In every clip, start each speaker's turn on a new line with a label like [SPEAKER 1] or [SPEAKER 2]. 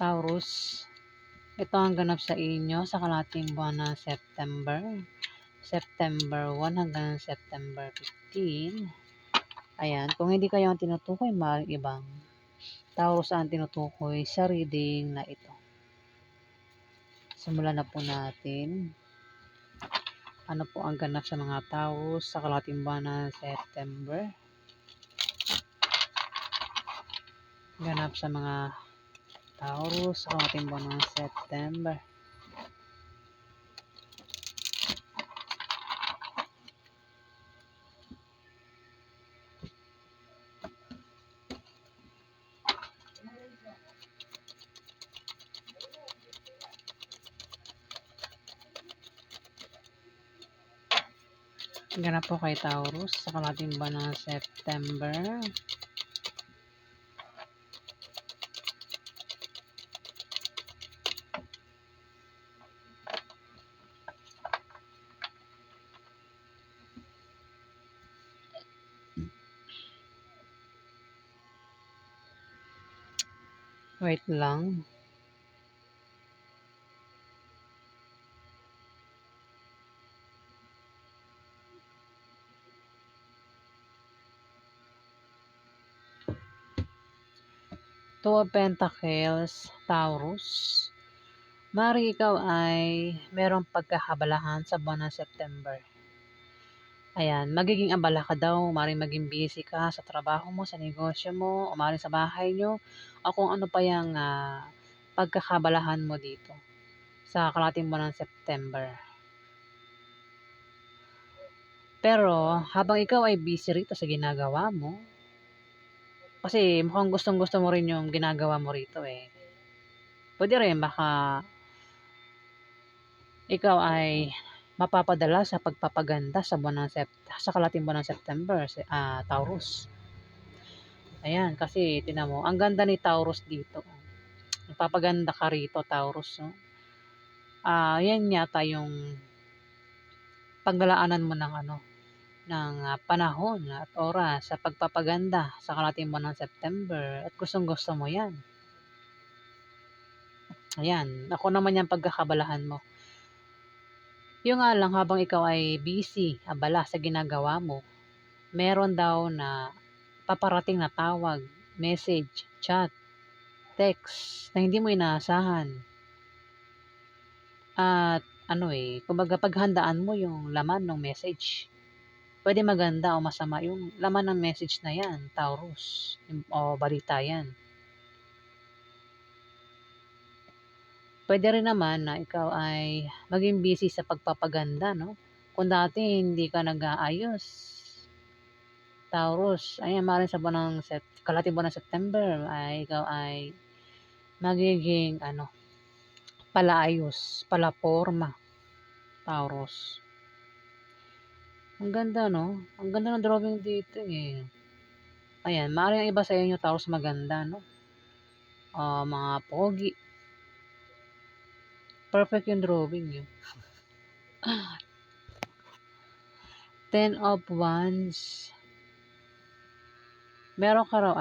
[SPEAKER 1] Taurus, ito ang ganap sa inyo sa kalahating buwan ng September. September 1 hanggang September 15. Ayan, kung hindi kayo ang tinutukoy, maaaring ibang Taurus ang tinutukoy sa reading na ito. Simulan na po natin. Ano po ang ganap sa mga Taurus sa kalahating buwan ng September? Ganap sa mga Taurus sa kalahating buwan ng September. Ganap po kay Taurus sa kalahating buwan ng September. Wait lang. Two of Pentacles, Taurus. Mari ikaw ay merong pagkakabalahan sa buwan ng September. Ayan, magiging abala ka daw, maaaring maging busy ka sa trabaho mo, sa negosyo mo, o maaaring sa bahay nyo, o kung ano pa yung pagkakabalahan mo dito sa kalahating buwan ng September. Pero habang ikaw ay busy rito sa ginagawa mo, kasi mukhang gustong-gusto mo rin yung ginagawa mo rito eh. Pwede rin baka ikaw ay mapapadala sa pagpapaganda sa sa kalahating buwan ng September, Taurus. Ayan, kasi tinan mo, ang ganda ni Taurus dito. Nagpapaganda ka rito, Taurus. No? Yan yata yung paglalaanan mo ng panahon at oras sa pagpapaganda sa kalahating buwan ng September at gustong-gusto mo yan. Ayan, ako naman yung pagkakabalahan mo. Yung nga lang habang ikaw ay busy, abala sa ginagawa mo, meron daw na paparating na tawag, message, chat, text na hindi mo inaasahan. At kumbaga paghandaan mo yung laman ng message. Pwede maganda o masama yung laman ng message na yan, Taurus, o balita yan. Pwede rin naman na ikaw ay maging busy sa pagpapaganda, no? Kung dati hindi ka nag-aayos, Taurus, ayan, maaaring sa kalahating buwan ng September, ay ikaw ay magiging, palaayos, palaporma, Taurus. Ang ganda, no? Ang ganda ng drawing dito, eh. Ayan, maaaring ang iba sa inyo, Taurus, maganda, no? Mga pogi. Perfect yung drawing, yun. 10 of Wands. Meron ka raw,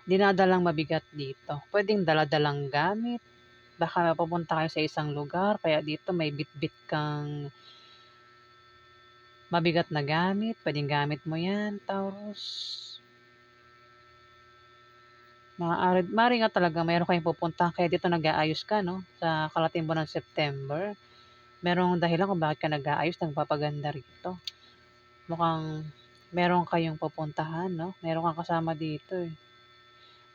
[SPEAKER 1] dinadalang mabigat dito. Pwedeng daladalang gamit. Baka mapupunta kayo sa isang lugar, kaya dito may bit-bit kang mabigat na gamit. Pwedeng gamit mo yan, Taurus. Maaari nga talaga mayroon kayong pupunta, kaya dito nag-aayos ka, no? Sa kalahating buwan ng September. Merong dahilan kung bakit ka nag-aayos, nagpapaganda rito. Mukhang meron kayong pupuntahan, no? Meron kang kasama dito, eh.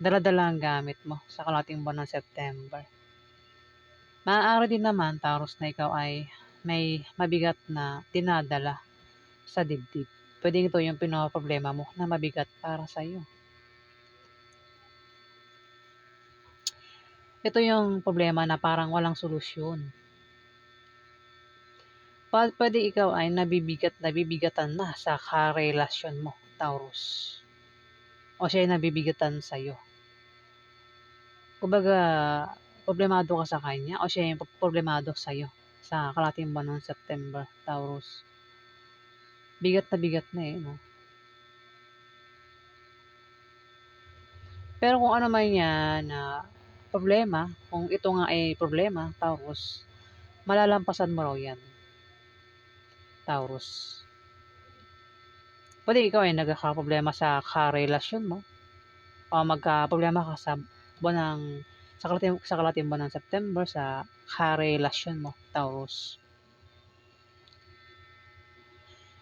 [SPEAKER 1] Dala-dala ang gamit mo sa kalahating buwan ng September. Maaari din naman, Taurus, na ikaw ay may mabigat na dinadala sa dibdib. Pwede ito yung pinoproblema mo na mabigat para sa iyo. Ito yung problema na parang walang solusyon. Pwede ikaw ay nabibigatan na sa karelasyon mo, Taurus. O siya ay nabibigatan sa iyo. Kumbaga, problemado ka sa kanya o siya yung problemado sa iyo sa kalahating buwan ng September, Taurus. Bigat na eh, no? Pero kung ano man yan, problema, kung ito nga ay problema, Taurus, malalampasan mo raw yan, Taurus. Pwede ikaw ay nagkakaproblema sa karelasyon mo o magkaproblema ka sa buwan ng sa kalating buwan ng September sa karelasyon mo, Taurus.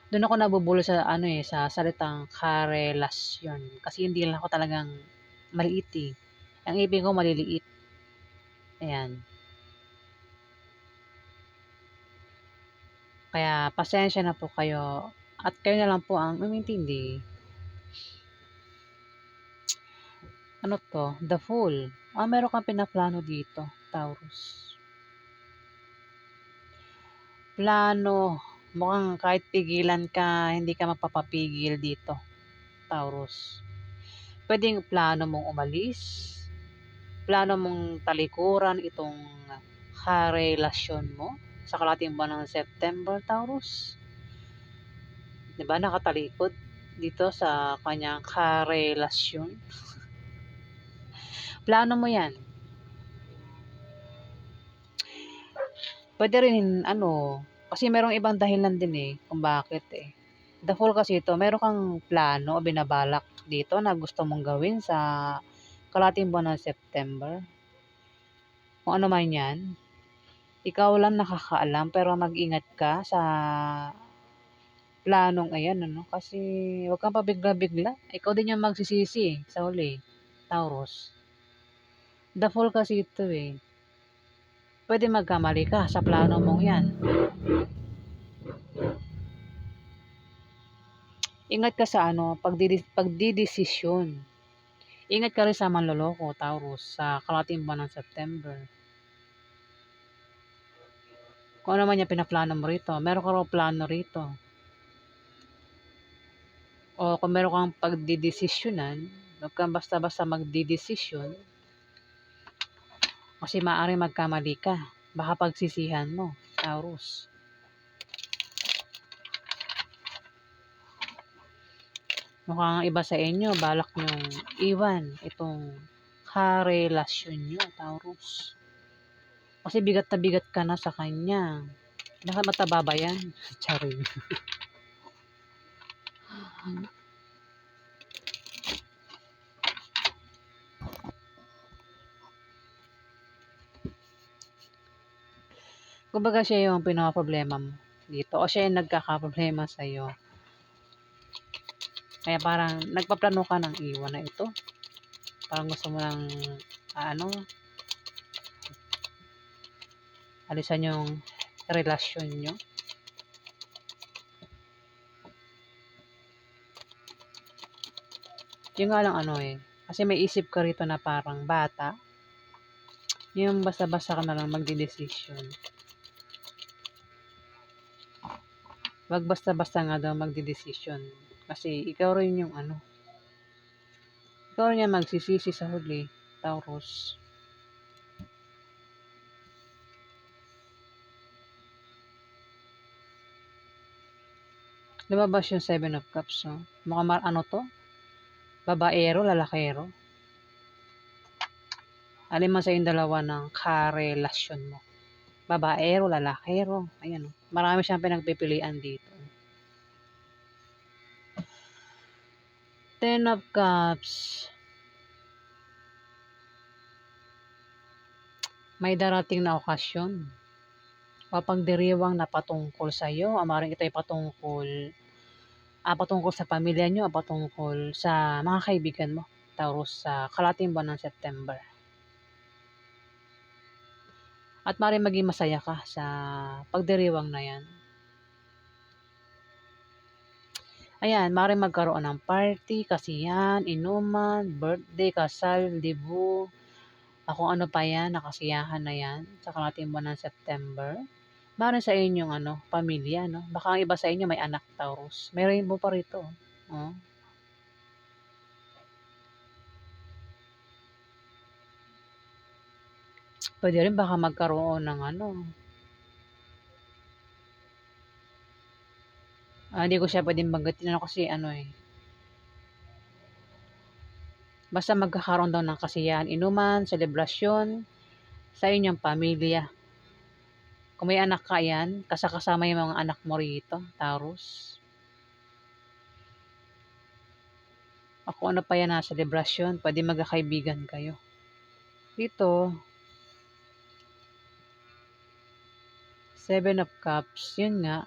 [SPEAKER 1] Doon ako nabubulol sa ano eh, sa salitang karelasyon. Kasi hindi lang ako talagang maliit eh. Ang ibig ko maliliit. Ayan. Kaya pasensya na po kayo at kayo na lang po ang umintindi. Ano to? The Fool. Meron kang pinaplano dito, Taurus. Plano. Mukhang kahit pigilan ka, hindi ka magpapapigil dito, Taurus. Pwedeng plano mong umalis, plano mong talikuran itong karelasyon mo sa kalating buwan ng September, Taurus. Diba nakatalikod dito sa kanyang karelasyon? Plano mo yan. Pwede rin kasi merong ibang dahilan din eh kung bakit eh. The Fool kasi ito, meron kang plano o binabalak dito na gusto mong gawin sa kalating buwan ng September. Kung ano man yan, ikaw lang nakakaalam pero mag-ingat ka sa planong ayan kasi huwag kang pabigla-bigla. Ikaw din yung magsisisi sa huli, Taurus. The Fool kasi ito eh. Pwede magkamali ka sa plano mong yan. Ingat ka sa pagdidesisyon. Ingat ka rin sa manloloko, Taurus, sa kalating buwan ng September. Kung ano man yung pinaplano mo rito, meron ka raw plano rito. O kung meron kang pagdidesisyonan, huwag kang basta-basta magdidesisyon kasi maaaring magkamali ka. Baka pagsisihan mo, Taurus. Mukhang iba sa inyo, balak nyong iwan itong karelasyon nyo, Taurus. Kasi bigat na bigat ka na sa kanya. Baka mataba ba yan? Charing. Kumbaga siya yung pinaka-problema mo dito o siya yung nagkakaproblema sa'yo. Kaya parang nagpaplano ka ng iwan na ito. Parang gusto mo lang alisan yung relasyon nyo. Yung nga lang kasi may isip ka rito na parang bata. Yung basta-basta ka na lang magdidesisyon. Wag basta-basta nga daw magdidesisyon. Kasi ikaw rin yung ikaw rin yung magsisisi sa huli, Taurus. Lumabas yung 7 of Cups, no? Mukhang to? Babaero, lalakero. Alin man sa yung dalawa ng karelasyon mo. Babaero, lalakero. Ayan, marami siyang pinagpipilian dito. 10 of Cups. May darating na okasyon. Pagdiriwang na patungkol sa iyo, maaaring ito ay patungkol sa pamilya nyo, patungkol sa mga kaibigan mo, Taurus, sa kalating buwan ng September. At maaaring maging masaya ka sa pagdiriwang na yan. Ayan, maaaring magkaroon ng party, kasiyahan, inuman, birthday, kasal, dibu, kung ano pa yan, nakasiyahan na yan sa kalating buwan ng September. Maaaring sa inyong pamilya, no? Baka ang iba sa inyo may anak, Taurus. May rainbow pa rito. Oh. Pwede rin baka magkaroon ng hindi ko siya pwedeng banggitin kasi Basta magkakaroon daw ng kasiyahan, inuman, selebrasyon sa inyong pamilya. Kung may anak ka yan, kasama yung mga anak mo rito, Taurus. O kung ano pa yan na selebrasyon, pwede magkakaibigan kayo. Dito, 7 of Cups, yun nga,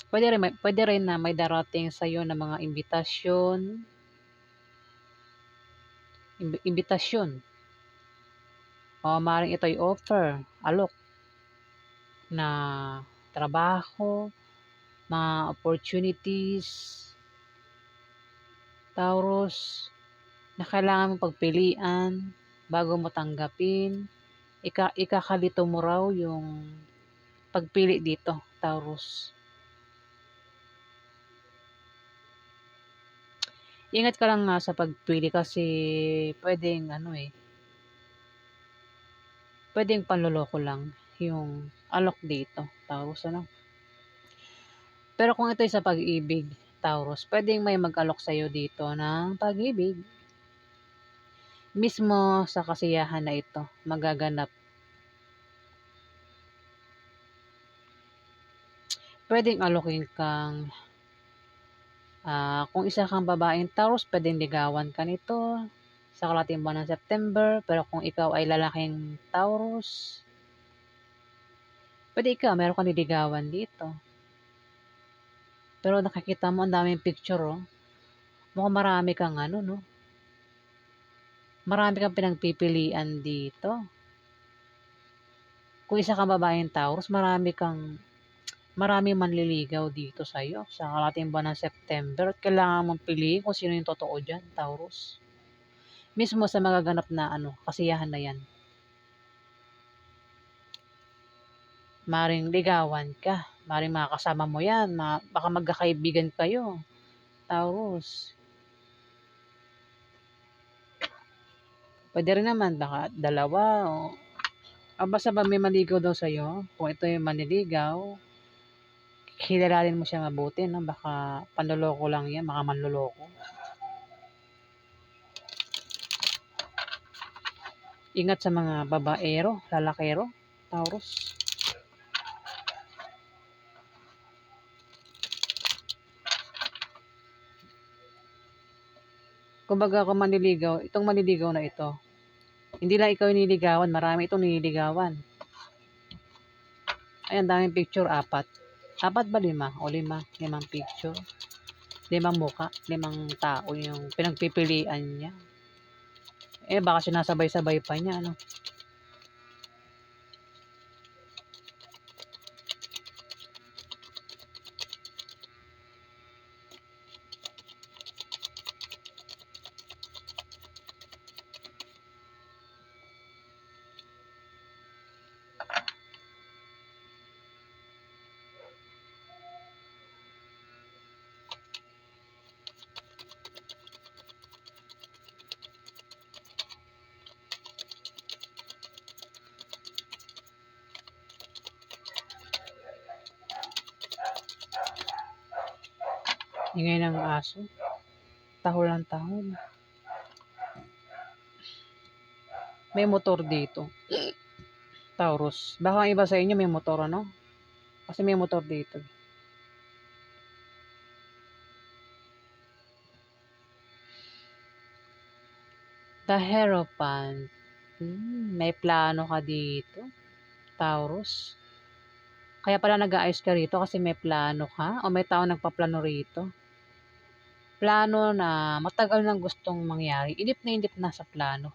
[SPEAKER 1] pwede rin na may darating sa'yo na mga imbitasyon. O maaaring ito'y offer, alok na trabaho, mga opportunities, Taurus, na kailangan mong pagpilian bago mo tanggapin. Ikakalito mo raw yung pagpili dito, Taurus. Ingat ka lang nga sa pagpili kasi pwedeng pwedeng panloloko lang yung alok dito, Taurus, ano. Pero kung ito'y sa pag-ibig, Taurus, pwedeng may mag-alok sa'yo dito ng pag-ibig. Mismo sa kasiyahan na ito, magaganap. Pwedeng alokin kang, kung isa kang babaeng Taurus, pwedeng ligawan ka nito sa kalahating buwan ng September. Pero kung ikaw ay lalaking Taurus, pwede ikaw, meron kang niligawan dito. Pero nakikita mo, ang daming picture, oh. Mukhang marami kang no? Marami kang pinagpipilian dito. Kung isa kang babaeng Taurus, maraming manliligaw dito sa'yo sa kalahating buwan ng September. At kailangan mong piliin kung sino yung totoo dyan, Taurus. Mismo sa magaganap na kasiyahan na yan. Maring ligawan ka. Maring makakasama mo yan. Baka magkakaibigan kayo, Taurus. Pwede rin naman, baka dalawa basta ba may maligaw daw sa'yo, kung ito yung manliligaw, hilalalin mo siya mabuti, no? Baka panloloko lang yan, baka manloloko. Ingat sa mga babaero, lalakero, Taurus. Kumbaga kung manliligaw, itong manliligaw na ito, hindi lang ikaw yung nililigawan, marami itong nililigawan. Ayan, daming picture, 4. 4 ba 5? O 5, 5 picture. 5 muka, 5 tao yung pinagpipilian niya. Baka sinasabay-sabay pa niya, ano. Ingay ng aso. Tahol ng tahol. May motor dito, Taurus. Baka ang iba sa inyo may motor, ano? Kasi may motor dito. The Hierophant. May plano ka dito, Taurus. Kaya pala nag-aayos ka rito kasi may plano ka o may tao nagpaplano rito. Plano na matagal nang gustong mangyari. Inip na sa plano.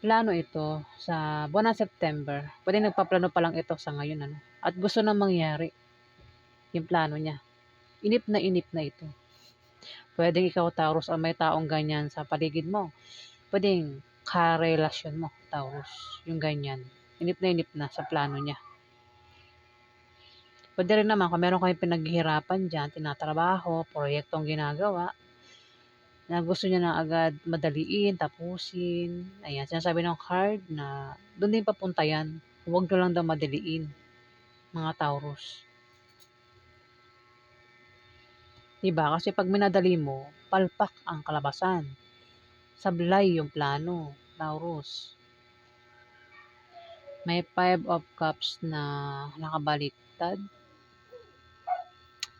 [SPEAKER 1] Plano ito sa buwan ng September. Pwede nagpaplano pa lang ito sa ngayon, ano? At gusto nang mangyari yung plano niya. Inip na ito. Pwedeng ikaw, Taurus, o may taong ganyan sa paligid mo. Pwedeng karelasyon mo, Taurus. Yung ganyan. Inip na sa plano niya. Pwede rin naman kung meron kayong pinaghihirapan dyan, tinatrabaho, proyektong ginagawa, na gusto niya na agad madaliin, tapusin. Ayan, sinasabi ng card na doon din papunta yan. Huwag nyo lang daw madaliin, mga Taurus. Diba? Kasi pag minadali mo, palpak ang kalabasan. Sablay yung plano, Taurus. May 5 of Cups na nakabaliktad.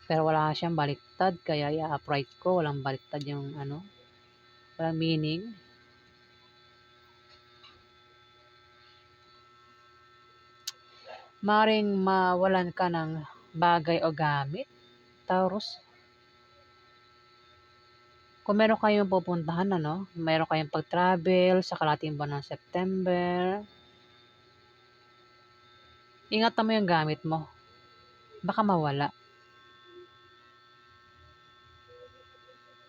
[SPEAKER 1] Pero wala siyang baliktad, kaya i-upright ko. Walang baliktad yung walang meaning. Maring mawalan ka ng bagay o gamit, Taurus. Kung meron kayong pupuntahan, meron kayong pag-travel sa kalating buwan ng September, ingatan mo yung gamit mo. Baka mawala.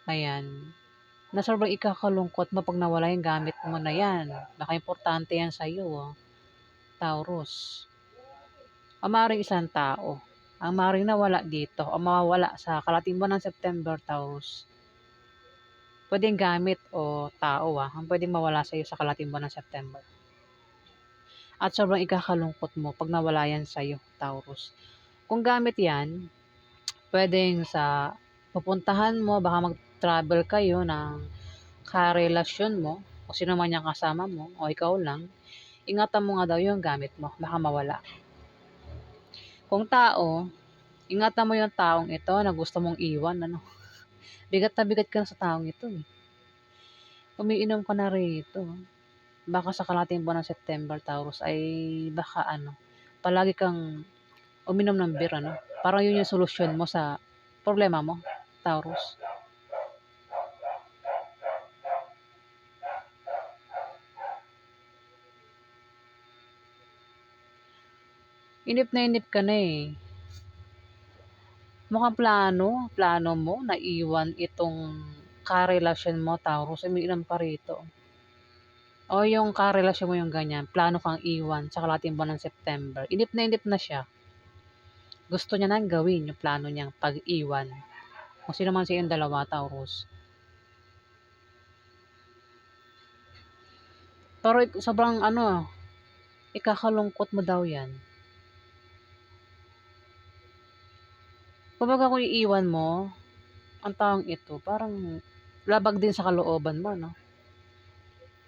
[SPEAKER 1] Ayan. Na sobrang ikakalungkot mo pag nawala yung gamit mo na yan. Baka importante yan sa'yo, Taurus. O maaaring isang tao. Ang maaaring nawala dito o mawawala sa kalating buwan ng September, Taurus. Pwedeng gamit o tao, ang pwedeng mawala sa'yo sa kalating buwan ng September. At sobrang ikakalungkot mo pag nawala yan sa'yo, Taurus. Kung gamit yan, pwedeng sa pupuntahan mo, baka mag-travel kayo ng karelasyon mo, o sino man yung kasama mo, o ikaw lang, ingatan mo nga daw yung gamit mo, baka mawala. Kung tao, ingatan mo yung taong ito na gusto mong iwan, Bigat na bigat ka na sa taong ito, Umiinom ka na rito. Baka sa kalating buwan ng September, Taurus, ay baka palagi kang uminom ng beer, Parang yun yung solusyon mo sa problema mo, Taurus. Inip ka na Mukhang plano mo na iwan itong karelasyon mo, Taurus. Umiinom ka rito. O yung karelasyon mo yung ganyan, plano kang iwan sa kalating buwan ng September. Inip na siya. Gusto niya nang gawin yung plano niyang pag-iwan. Kung sino man sa yung dalawa, Taurus. Pero sobrang ikakalungkot mo daw yan. Kumbaga kung iiwan mo, ang taong ito, parang labag din sa kalooban mo,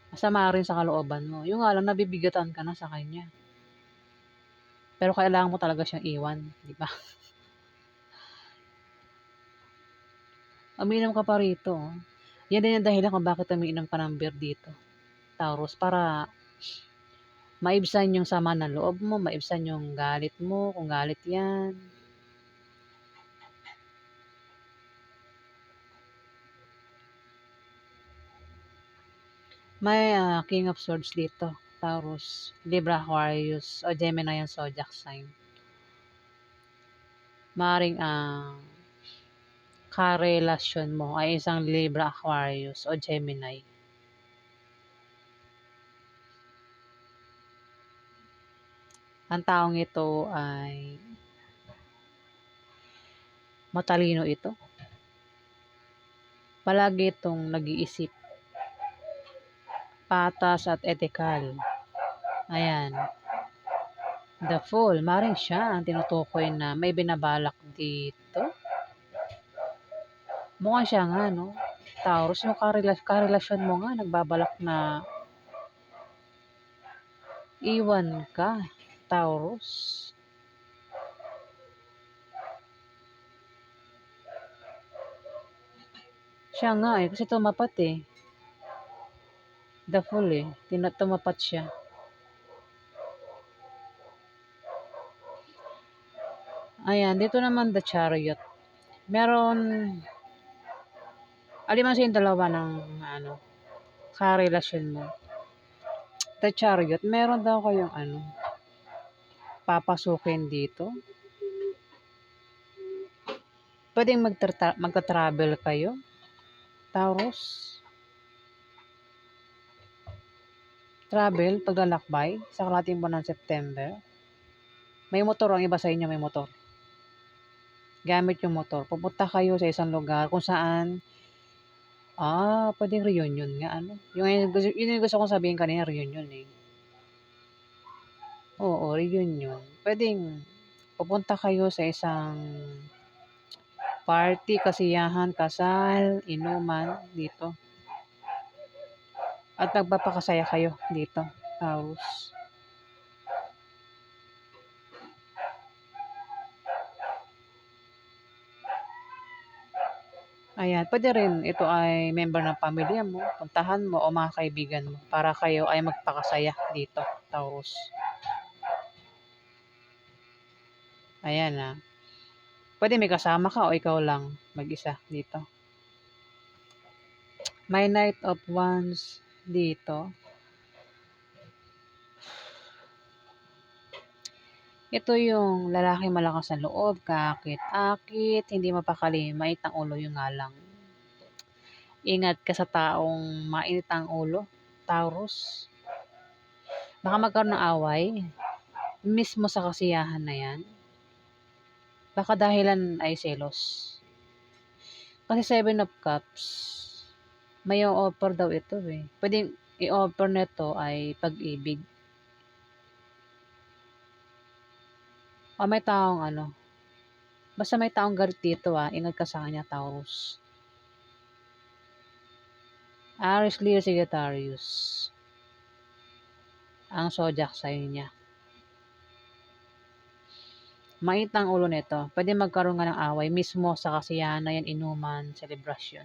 [SPEAKER 1] Masama rin sa kalooban mo. Yung nga lang, nabibigatan ka na sa kanya. Pero kailangan mo talaga siyang iwan, di ba? Umiinom ka pa rito. Yan din yung dahilan kung bakit umiinom ka ng beer dito, Taurus, para maibsan yung sama ng loob mo, maibsan yung galit mo, kung galit yan. May King of Swords dito, Taurus, Libra, Aquarius, o Gemini yung zodiac sign. Maring karelasyon mo ay isang Libra, Aquarius, o Gemini. Ang taong ito ay matalino ito. Palagi itong nag-iisip. Patas at ethical. Ayan. The Fool. Maring siya ang tinutukoy na may binabalak dito. Mukhang siya nga, Taurus, yung karelasyon mo nga, nagbabalak na iwan ka, Taurus. Siya nga kasi tumapat The Fool tumapat siya. Ayan, dito naman the Chariot. Meron, aliman sa yung dalawa ng karelasyon mo. The Chariot, meron daw kayong papasukin dito. Pwedeng magta-travel kayo, Taurus. Travel, paglalakbay, sa kalating buwan ng September. May motor, ang iba sa inyo may motor. Gamit yung motor. Pupunta kayo sa isang lugar kung saan, pwedeng reunion nga, yun yung gusto kong sabihin kanina, reunion Oo, reunion. Pwedeng pupunta kayo sa isang Party, kasiyahan, kasal, inuman dito. At magpapakasaya kayo dito, Taurus. Ayan, puwede rin ito ay member ng pamilya mo, puntahan mo o mga kaibigan mo para kayo ay magpakasaya dito, Taurus. Ayan, puwede may kasama ka o ikaw lang mag-isa dito. May Knight of Wands dito. Ito yung lalaking malakas ang loob, kaakit-akit, hindi mapakali, mait ang ulo, yun nga lang. Ingat ka sa taong mainit ang ulo, Taurus. Baka magkaroon ng away mismo sa kasiyahan na yan. Baka dahilan ay selos. Kasi 7 of Cups, may offer daw ito eh. Pwedeng i-offer nito ay pag-ibig. O may taong basta may taong galit dito ingat ka sa kanya, Taurus. Aries, Leo, Sagittarius. Ang zodiac sign niya. Mait ang ulo nito. Pwede magkaroon nga ng away mismo sa kasiyahan na yan, inuman, celebration.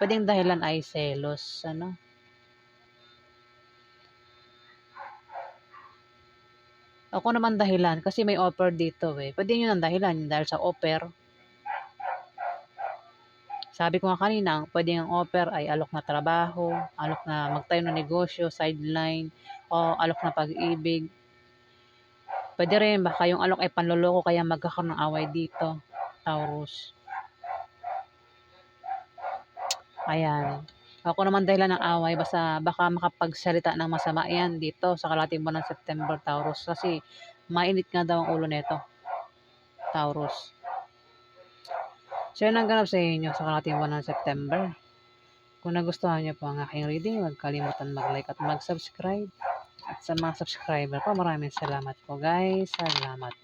[SPEAKER 1] Pwedeng dahilan ay selos, Ako naman dahilan, kasi may offer dito eh. Pwede yun ang dahilan, dahil sa offer. Sabi ko nga kanina, pwede ang offer ay alok na trabaho, alok na magtayo ng negosyo, sideline, o alok na pag-ibig. Pwede rin, baka yung alok ay panloloko kaya magkakaroon ng away dito, Taurus. Ayan. Ako naman dahilan ng away, basta baka makapagsalita ng masama yan dito sa kalating buwan ng September, Taurus. Kasi mainit nga daw ang ulo nito, Taurus. So yan ang ganap sa inyo sa kalating buwan ng September. Kung nagustuhan niyo po ang aking reading, huwag kalimutan mag-like at mag-subscribe. At sa mga subscriber po, maraming salamat po guys. Salamat.